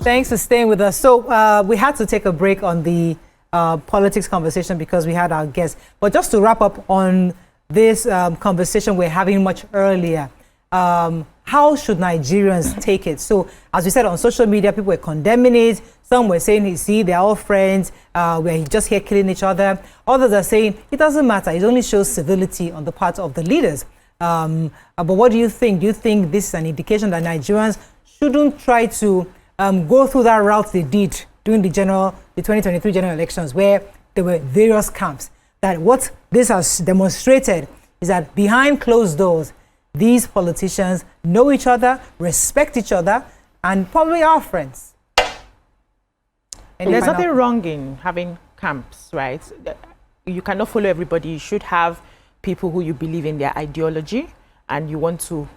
Thanks for staying with us. So we had to take a break on the politics conversation because we had our guests. But just to wrap up on this conversation we're having much earlier, how should Nigerians take it? So, as we said on social media, people were condemning it. Some were saying, see, they're all friends. We're just here killing each other. Others are saying, it doesn't matter. It only shows civility on the part of the leaders. But what do you think? Do you think this is an indication that Nigerians shouldn't try to go through that route they did during the 2023 general elections, where there were various camps? That what this has demonstrated is that behind closed doors, these politicians know each other, respect each other, and probably are friends. And there's nothing wrong in having camps, right? You cannot follow everybody. You should have people who you believe in their ideology and you want to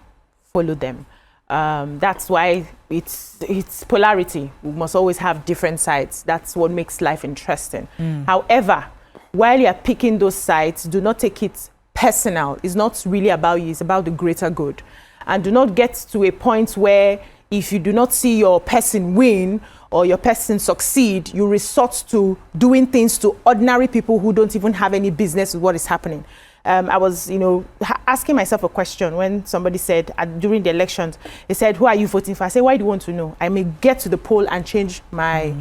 follow them. That's why it's polarity. We must always have different sides. That's what makes life interesting. However, while you're picking those sides, do not take it personal. It's not really about you, it's about the greater good. And do not get to a point where if you do not see your person win or your person succeed, you resort to doing things to ordinary people who don't even have any business with what is happening. I was, asking myself a question when somebody said during the elections, they said, who are you voting for? I said, why do you want to know? I may get to the poll and change my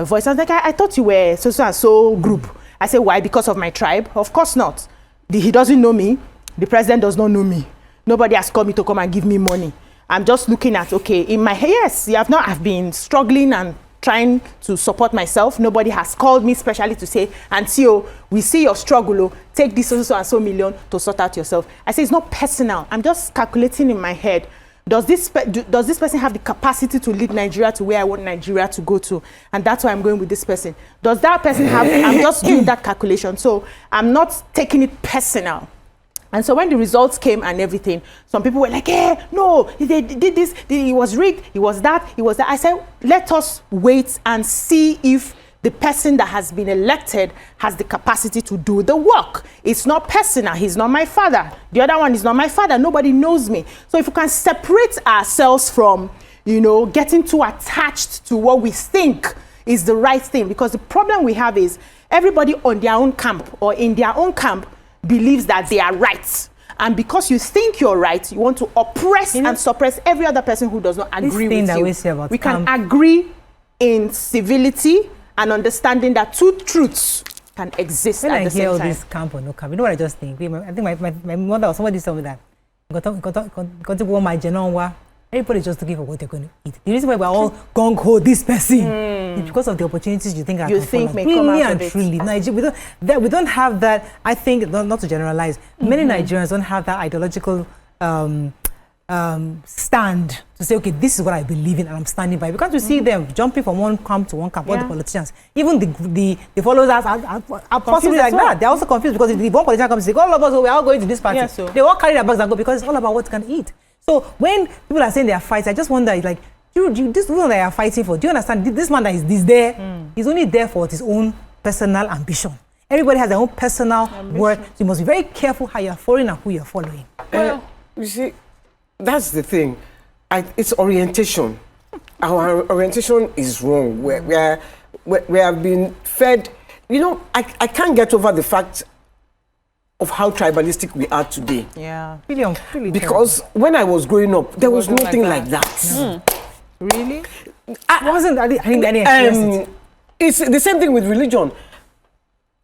voice. I was like, I thought you were so group. I said, why? Because of my tribe? Of course not. He doesn't know me. The president does not know me. Nobody has called me to come and give me money. I'm just looking at, okay, in my head, yes, I've been struggling and trying to support myself. Nobody has called me specially to say, Auntie, we see your struggle, take this so and so million to sort out yourself. I say, it's not personal. I'm just calculating in my head. Does this person have the capacity to lead Nigeria to where I want Nigeria to go to? And that's why I'm going with this person. Does that person have, I'm just doing that calculation. So I'm not taking it personal. And so when the results came and everything, some people were like, no, they did this, it was rigged, it was that. I said, let us wait and see if the person that has been elected has the capacity to do the work. It's not personal. He's not my father. The other one is not my father. Nobody knows me. So if we can separate ourselves from, getting too attached to what we think is the right thing, because the problem we have is everybody on their own camp or in their own camp believes that they are right. And because you think you're right, you want to oppress and suppress every other person who does not agree with you. We can agree in civility and understanding that two truths can exist at the same time. When I hear all this camp or no camp, you know what I just think? I think my mother or somebody told me that. Everybody just looking for what they're going to eat. The reason why we're all gung-ho this person is because of the opportunities you think are may come out of it. Truly, Nigeria, we don't have that. I think, not to generalize, many Nigerians don't have that ideological stand to say, okay, this is what I believe in and I'm standing by. Because we see them jumping from one camp to one camp, all the politicians. Even the followers are possibly like that. They're also confused because if the one politician comes and says, all of us, we're all going to this party. They all carry their bags and go because it's all about what you can eat. So when people are saying they are fighting, I just wonder, like, this one that you are fighting for, do you understand? This man that is there, he's only there for his own personal ambition. Everybody has their own personal work. So you must be very careful how you're following and who you're following. You see, that's the thing. It's orientation. Our orientation is wrong. We have been fed. I can't get over the fact of how tribalistic we are today. Yeah. Really because when I was growing up, there was nothing like that. Really? I think any it's the same thing with religion.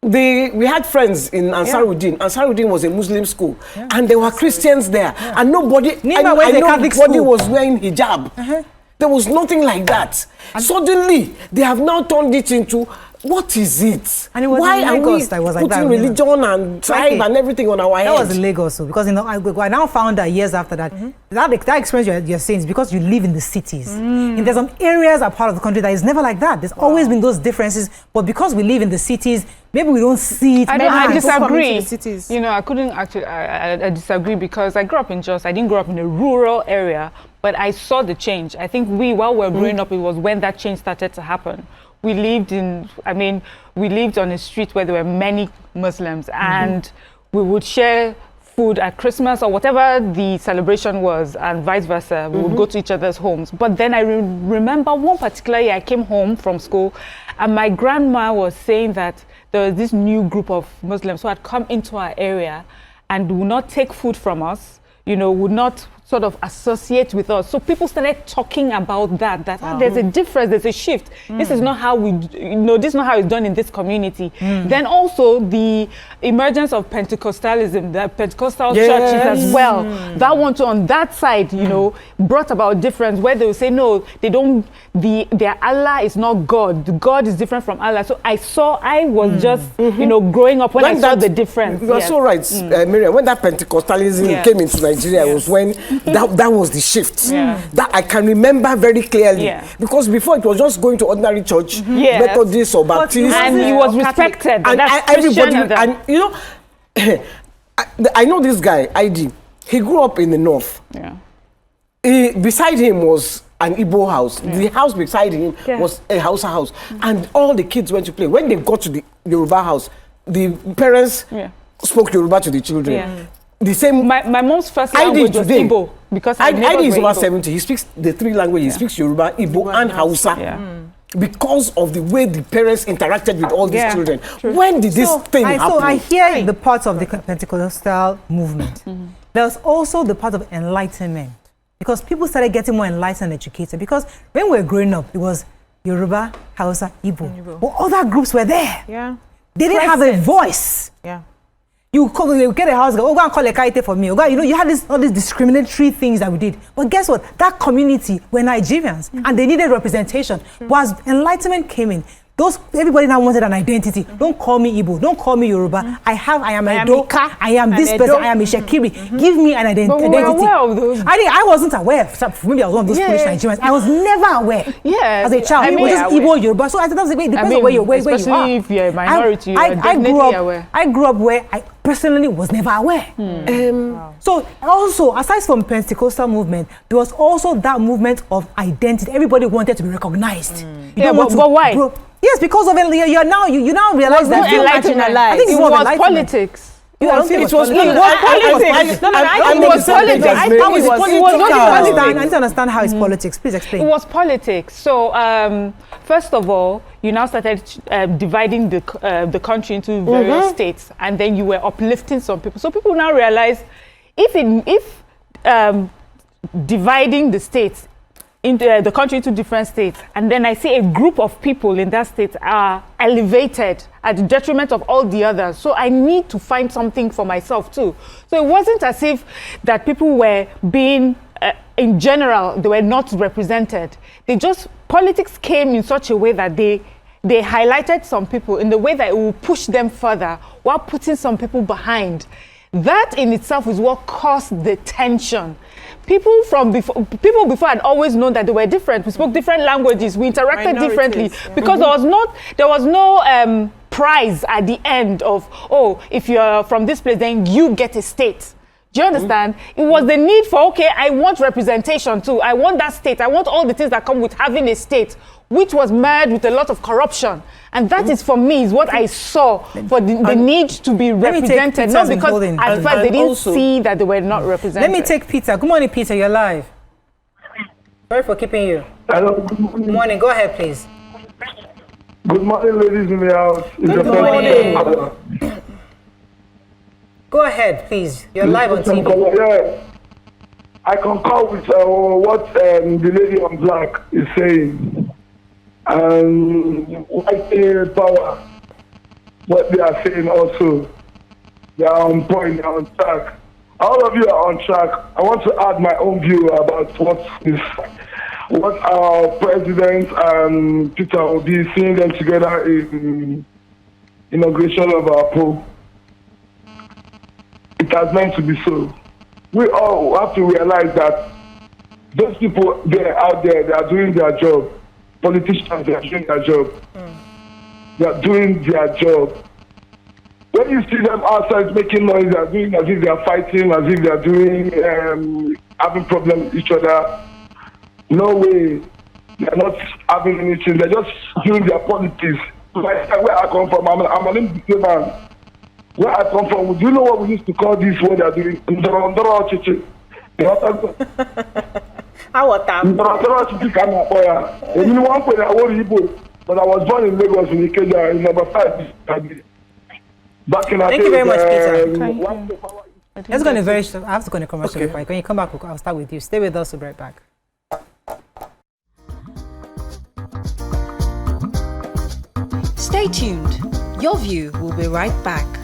We had friends in Ansaruddin. Ansaruddin was a Muslim school, and there were Christians there, and nobody was wearing hijab. There was nothing like that. Suddenly, they have now turned it into, what is it? And it was why are we putting religion and tribe and everything on our head? That was in Lagos, because I now found that years after that, that experience you're saying is because you live in the cities. And there's some areas are part of the country that is never like that. There's always been those differences, but because we live in the cities, maybe we don't see it. I disagree. I couldn't actually. I disagree because I grew up in Jos. I didn't grow up in a rural area, but I saw the change. I think while we were growing up, it was when that change started to happen. We lived on a street where there were many Muslims, and we would share food at Christmas or whatever the celebration was, and vice versa. We would go to each other's homes. But then I remember one particular year I came home from school, and my grandma was saying that there was this new group of Muslims who had come into our area and would not take food from us, you know, would not sort of associate with us. So people started talking about that there's a difference, there's a shift. This is not how we, this is not how it's done in this community. Then also the emergence of Pentecostalism, the Pentecostal churches as well. That one too, on that side, you know, brought about difference where they will say, no, they don't, their Allah is not God. God is different from Allah. So I was just, you know, growing up when I saw the difference. You are so right, Miriam. When that Pentecostalism came into Nigeria, it was when that was the shift. That I can remember very clearly. Because before it was just going to ordinary church, Methodist or Baptist. And he was respected. And everybody, and you know, I know this guy, ID. He grew up in the north. Beside him was an Igbo house. The house beside him was a Hausa house. And all the kids went to play. When they got to the Yoruba house, the parents spoke Yoruba to the children. The same. My mom's first language was Igbo, because ID is over 70. He speaks the three languages. He speaks Yoruba, Igbo, and Hausa. Because of the way the parents interacted with all these children. When did this thing happen? So I hear the parts of the Pentecostal movement. There's also the part of enlightenment. Because people started getting more enlightened and educated. Because when we were growing up, it was Yoruba, Hausa, Igbo. But other groups were there. They didn't have a voice. You get a house, go and call a kite for me. You know, you had all these discriminatory things that we did. But guess what? That community were Nigerians, and they needed representation. But as enlightenment came in, everybody now wanted an identity. Don't call me Igbo. Don't call me Yoruba. I am Edo. I am this person. I am Ishekiri. Give me an identity. But we were aware of those. I wasn't aware. Maybe I was one of those foolish Nigerians. I was never aware. As a child, it was just Igbo, Yoruba. So I thought it depends on where you are. Especially if you're a minority, you are definitely aware. I grew up where I personally was never aware. So also, aside from Pentecostal movement, there was also that movement of identity. Everybody wanted to be recognized. But why? Yes, because of it, you now realize that I think it was politics. It was politics. I need to understand how it's politics. Please explain. It was politics. So, first of all, you now started dividing the country into various states, and then you were uplifting some people. So people now realize if dividing the states into the country into different states, and then I see a group of people in that state are elevated at the detriment of all the others. So I need to find something for myself too. So it wasn't as if that people were being, in general, they were not represented. Politics came in such a way that they highlighted some people in the way that it will push them further while putting some people behind. That in itself is what caused the tension. People before had always known that they were different. We spoke different languages. We interacted differently because there was no prize at the end of, oh, if you're from this place, then you get a state. Do you understand? It was the need for, okay, I want representation too. I want that state. I want all the things that come with having a state, which was marred with a lot of corruption. And that is, for me, is what I saw for the need to be represented. Not because at first they didn't see that they were not represented. Let me take Peter. Good morning, Peter. You're live. Sorry for keeping you. Hello. Good morning. Go ahead, please. Good morning, ladies in the house. Good morning. Go ahead, please. You're live on TV. Yeah. I concur with what the lady on black is saying. White power, what they are saying also. They are on point, they are on track. All of you are on track. I want to add my own view about what our president and Peter Obi seeing them together in inauguration of our Pope. It has meant to be so. We all have to realize that those people out there, they are doing their job. Politicians, they are doing their job. They are doing their job. When you see them outside making noise, they are doing as if they are fighting, as if they are doing, having problems with each other. No way. They are not having anything. They're just doing their politics. Like where I come from, I'm an Igbo man. Where I come from, do you know what we used to call this? What they are doing? Ndoro chichi. But I was born in Lagos in Ikeja in number 5. Back in Thank you very much, Peter. Let's go in a very short. I have to go in a commercial break. When you come back, I'll start with you. Stay with us. We'll be right back. Stay tuned. Your View will be right back.